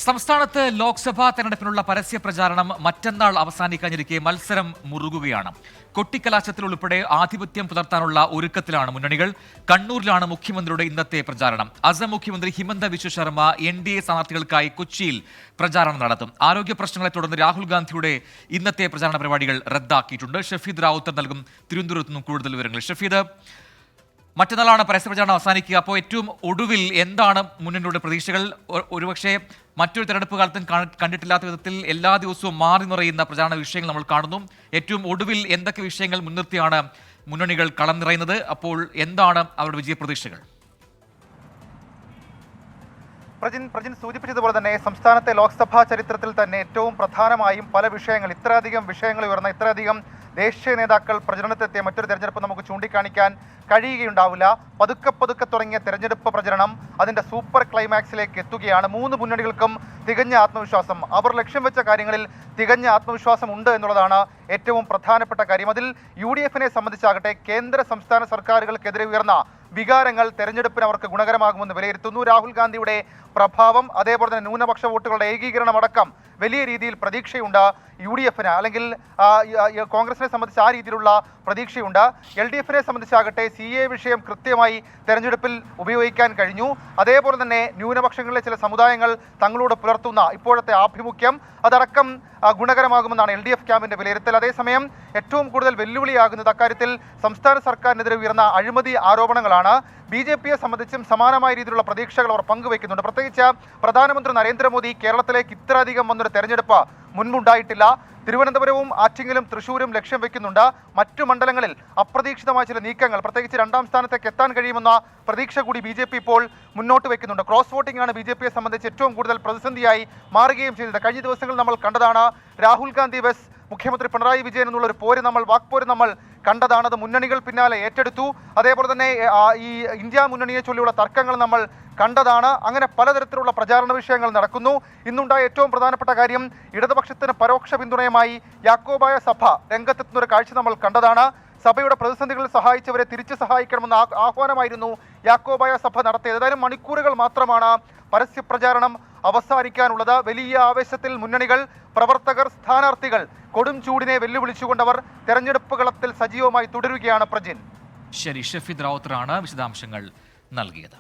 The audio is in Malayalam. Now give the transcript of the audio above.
സംസ്ഥാനത്ത് ലോക്സഭാ തെരഞ്ഞെടുപ്പിനുള്ള പരസ്യ പ്രചാരണം മറ്റന്നാൾ അവസാനിക്കാനിരിക്കെ മത്സരം മുറുകുകയാണ്. കൊട്ടിക്കലാശത്തിൽ ഉൾപ്പെടെ ആധിപത്യം പുലർത്താനുള്ള ഒരുക്കത്തിലാണ് മുന്നണികൾ. കണ്ണൂരിലാണ് മുഖ്യമന്ത്രിയുടെ ഇന്നത്തെ പ്രചാരണം. അസം മുഖ്യമന്ത്രി ഹിമന്ത ബിശ്വ ശർമ്മ NDA സ്ഥാനാർത്ഥികൾക്കായി കൊച്ചിയിൽ പ്രചാരണം നടത്തും. ആരോഗ്യ പ്രശ്നങ്ങളെ തുടർന്ന് രാഹുൽ ഗാന്ധിയുടെ ഇന്നത്തെ പ്രചാരണ പരിപാടികൾ റദ്ദാക്കിയിട്ടുണ്ട്. ഷഫീദ് റാവുത്തർ നൽകും തിരുവനന്തപുരത്ത് നിന്നും കൂടുതൽ വിവരങ്ങൾ. ഷഫീദ്, മറ്റന്നാളാണ് പരസ്യപ്രചാരണം അവസാനിക്കുക. അപ്പോൾ ഏറ്റവും ഒടുവിൽ എന്താണ് മുന്നണിയുടെ പ്രതീക്ഷകൾ? ഒരുപക്ഷെ മറ്റൊരു തെരഞ്ഞെടുപ്പ് കാലത്തും കണ്ടിട്ടില്ലാത്ത വിധത്തിൽ എല്ലാ ദിവസവും മാറി നിറയുന്ന പ്രചാരണ വിഷയങ്ങൾ നമ്മൾ കാണുന്നു. ഏറ്റവും ഒടുവിൽ എന്തൊക്കെ വിഷയങ്ങൾ മുൻനിർത്തിയാണ് മുന്നണികൾ കളം നിറയുന്നത്? അപ്പോൾ എന്താണ് അവരുടെ വിജയപ്രതീക്ഷകൾ? പ്രജിൻ സൂചിപ്പിച്ചതുപോലെ തന്നെ സംസ്ഥാനത്തെ ലോക്സഭാ ചരിത്രത്തിൽ തന്നെ ഏറ്റവും പ്രധാനമായും പല വിഷയങ്ങൾ, ഇത്രയധികം വിഷയങ്ങൾ ഉയർന്ന, ഇത്രയധികം ദേശീയ നേതാക്കൾ പ്രചരണത്തെത്തിയ മറ്റൊരു തെരഞ്ഞെടുപ്പ് നമുക്ക് ചൂണ്ടിക്കാണിക്കാൻ കഴിയുകയുണ്ടാവില്ല. പതുക്കെ തുടങ്ങിയ തെരഞ്ഞെടുപ്പ് പ്രചരണം അതിൻ്റെ സൂപ്പർ ക്ലൈമാക്സിലേക്ക് എത്തുകയാണ്. മൂന്ന് മുന്നണികൾക്കും തികഞ്ഞ ആത്മവിശ്വാസം, അവർ ലക്ഷ്യം വെച്ച കാര്യങ്ങളിൽ തികഞ്ഞ ആത്മവിശ്വാസം ഉണ്ട് എന്നുള്ളതാണ് ഏറ്റവും പ്രധാനപ്പെട്ട കാര്യം. അതിൽ UDF-നെ സംബന്ധിച്ചാകട്ടെ കേന്ദ്ര സംസ്ഥാന സർക്കാരുകൾക്കെതിരെ ഉയർന്ന വികാരങ്ങൾ തെരഞ്ഞെടുപ്പിന് അവർക്ക് ഗുണകരമാകുമെന്ന് വിലയിരുത്തുന്നു. രാഹുൽ ഗാന്ധിയുടെ പ്രഭാവം, അതേപോലെ തന്നെ ന്യൂനപക്ഷ വോട്ടുകളുടെ ഏകീകരണം അടക്കം വലിയ രീതിയിൽ പ്രതീക്ഷയുണ്ട് UDF-ന്, അല്ലെങ്കിൽ കോൺഗ്രസിനെ സംബന്ധിച്ച് ആ രീതിയിലുള്ള പ്രതീക്ഷയുണ്ട്. LDF-നെ സംബന്ധിച്ചാകട്ടെ CA വിഷയം കൃത്യമായി തെരഞ്ഞെടുപ്പിൽ ഉപയോഗിക്കാൻ കഴിഞ്ഞു. അതേപോലെ തന്നെ ന്യൂനപക്ഷങ്ങളിലെ ചില സമുദായങ്ങൾ തങ്ങളോട് പുലർത്തുന്ന ഇപ്പോഴത്തെ ആഭിമുഖ്യം അതടക്കം ഗുണകരമാകുമെന്നാണ് LDF ക്യാമ്പിന്റെ വിലയിരുത്തൽ. അതേസമയം ഏറ്റവും കൂടുതൽ വെല്ലുവിളിയാകുന്നത് അക്കാര്യത്തിൽ സംസ്ഥാന സർക്കാരിനെതിരെ ഉയർന്ന അഴിമതി ആരോപണങ്ങളാണ്. BJP-യെ സംബന്ധിച്ചും സമാനമായ രീതിയിലുള്ള പ്രതീക്ഷകൾ അവർ പങ്കുവയ്ക്കുന്നുണ്ട്. പ്രത്യേകിച്ച് പ്രധാനമന്ത്രി നരേന്ദ്രമോദി കേരളത്തിലേക്ക് ഇത്രയധികം വന്നൊരു തെരഞ്ഞെടുപ്പ് മുൻപുണ്ടായിട്ടില്ല. തിരുവനന്തപുരവും ആറ്റിങ്ങലും തൃശ്ശൂരും ലക്ഷ്യം വെക്കുന്നുണ്ട്. മറ്റു മണ്ഡലങ്ങളിൽ അപ്രതീക്ഷിതമായ ചില നീക്കങ്ങൾ, പ്രത്യേകിച്ച് രണ്ടാം സ്ഥാനത്തേക്ക് എത്താൻ കഴിയുമെന്ന പ്രതീക്ഷ കൂടി BJP ഇപ്പോൾ മുന്നോട്ട് വെക്കുന്നുണ്ട്. ക്രോസ് വോട്ടിംഗ് ആണ് BJP-യെ സംബന്ധിച്ച് ഏറ്റവും കൂടുതൽ പ്രതിസന്ധിയായി മാറുകയും ചെയ്തത്. കഴിഞ്ഞ ദിവസങ്ങളിൽ നമ്മൾ കണ്ടതാണ്. രാഹുൽ ഗാന്ധി ബസ് മുഖ്യമന്ത്രി പിണറായി വിജയൻ എന്നുള്ളൊരു വാക്പോര് നമ്മൾ കണ്ടതാണ്. അത് മുന്നണികൾ പിന്നാലെ ഏറ്റെടുത്തു. അതേപോലെ തന്നെ ഈ ഇന്ത്യ മുന്നണിയെ ചൊല്ലിയുള്ള തർക്കങ്ങൾ നമ്മൾ കണ്ടതാണ്. അങ്ങനെ പലതരത്തിലുള്ള പ്രചാരണ വിഷയങ്ങൾ നടക്കുന്നു. ഇന്നുണ്ടായ ഏറ്റവും പ്രധാനപ്പെട്ട കാര്യം, ഇടതുപക്ഷത്തിന് പരോക്ഷ പിന്തുണയുമായി യാക്കോബായ സഭ രംഗത്തെത്തുന്ന ഒരു കാഴ്ച നമ്മൾ കണ്ടതാണ്. സഭയുടെ പ്രതിസന്ധികളിൽ സഹായിച്ചവരെ തിരിച്ചു സഹായിക്കണമെന്ന ആഹ്വാനമായിരുന്നു യാക്കോബായ സഭ നടത്തിയത്. ഏതായാലും മണിക്കൂറുകൾ മാത്രമാണ് പരസ്യപ്രചാരണം അവസാനിക്കാനുള്ളത്. വലിയ ആവേശത്തിൽ മുന്നണികൾ, പ്രവർത്തകർ, സ്ഥാനാർത്ഥികൾ കൊടും ചൂടിനെ വെല്ലുവിളിച്ചുകൊണ്ടവർ തെരഞ്ഞെടുപ്പ് കളത്തിൽ സജീവമായി തുടരുകയാണ്. പ്രജിൻ, ശരി, ഷഫീദ് റാവുത്തറാണ് വിശദാംശങ്ങൾ നൽകിയത്.